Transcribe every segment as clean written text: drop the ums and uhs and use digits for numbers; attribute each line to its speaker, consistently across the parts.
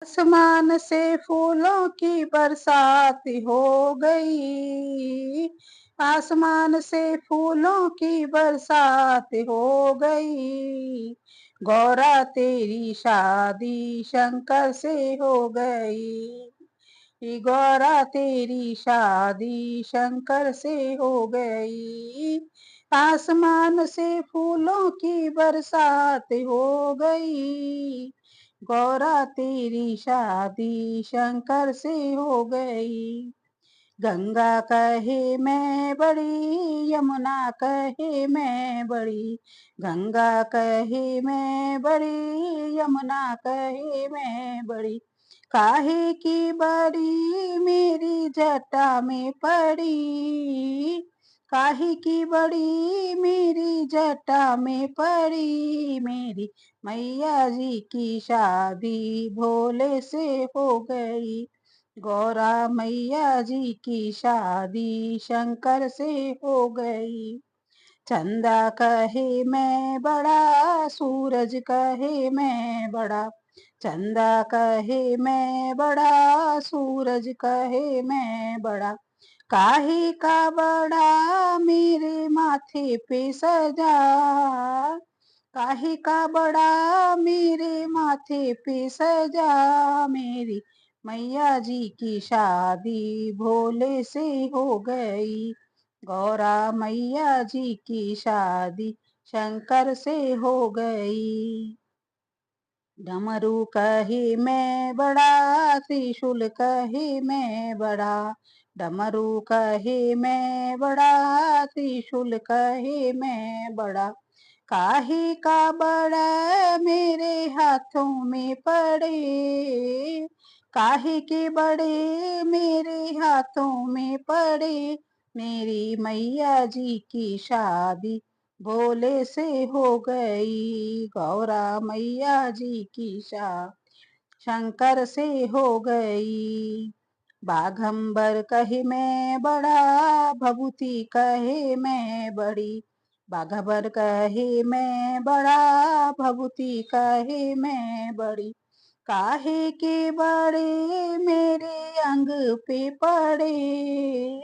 Speaker 1: आसमान से फूलों की बरसात हो गई। आसमान से फूलों की बरसात हो गई। गौरा तेरी शादी शंकर से हो गई। गौरा तेरी शादी शंकर से हो गई। आसमान से फूलों की बरसात हो गई। गौरा तेरी शादी शंकर से हो गई। गंगा कहे मैं बड़ी, यमुना कहे मैं बड़ी। गंगा कहे मैं बड़ी, यमुना कहे मैं बड़ी। काहे की बड़ी मेरी जटा में पड़ी। काहे की बड़ी मेरी जटा में पड़ी। मेरी मैया जी की शादी भोले से हो गई। गौरा मैया जी की शादी शंकर से हो गई। चंदा कहे मैं बड़ा, सूरज कहे मैं बड़ा। चंदा कहे मैं बड़ा, सूरज कहे मैं बड़ा। काहे का बड़ा मेरे माथे पे सजा। काहे का बड़ा मेरे माथे पे सजा। मेरी मैया जी की शादी भोले से हो गई। गौरा मैया जी की शादी शंकर से हो गई। डमरू कहे मैं बड़ा, त्रिशूल कहे मैं बड़ा। डमरू कहे मैं बड़ा, त्रिशूल कहे मैं बड़ा। काहे का बड़ा मेरे हाथों में पड़े। काहे के बड़े मेरे हाथों में पड़े। मेरी मैया जी की शादी भोले से हो गई। गौरा मैया जी की शंकर से हो गई। बाघंबर कहे मैं बड़ा, भभूति कहे मैं बड़ी। बाघंबर कहे मैं बड़ा, भभूति कहे मैं बड़ी। काहे के बड़े मेरे अंग पे पड़े।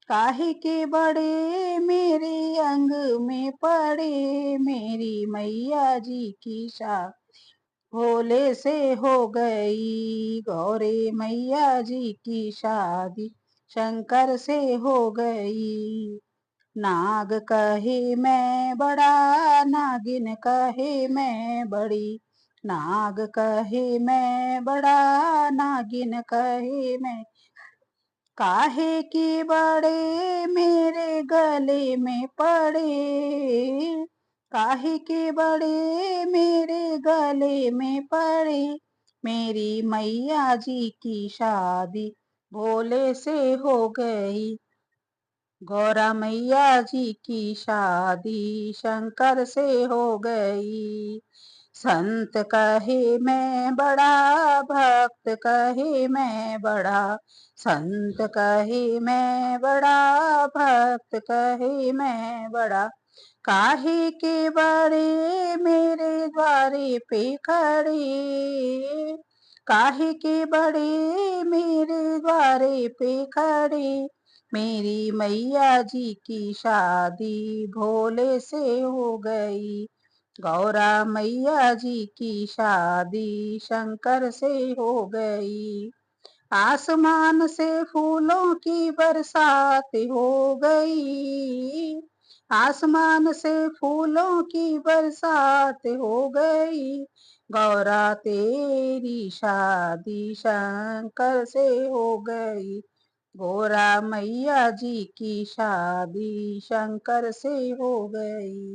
Speaker 1: काहे के बड़े मेरे अंग में पड़े। मेरी मैया जी की भोले से हो गई। गौरे मैया जी की शादी शंकर से हो गई। नाग कहे मैं बड़ा, नागिन कहे मैं बड़ी। नाग कहे मैं बड़ा, नागिन कहे मैं। काहे की बड़े मेरे गले में पड़े। काहे के बड़े मेरे गले में पड़े। मेरी मैया जी की शादी भोले से हो गई। गौरा मैया जी की शादी शंकर से हो गई। संत कहे मैं बड़ा, भक्त कहे मैं बड़ा। संत कहे मैं बड़ा, भक्त कहे मैं बड़ा। काहे के बड़े मेरे द्वारे पे खड़े। काहे के बड़े मेरे द्वारे पे खड़े। मेरी मैया जी की शादी भोले से हो गई। गौरा मैया जी की शादी शंकर से हो गई। आसमान से फूलों की बरसात हो गई। आसमान से फूलों की बरसात हो गई। गौरा तेरी शादी शंकर से हो गई। गौरा मैया जी की शादी शंकर से हो गई।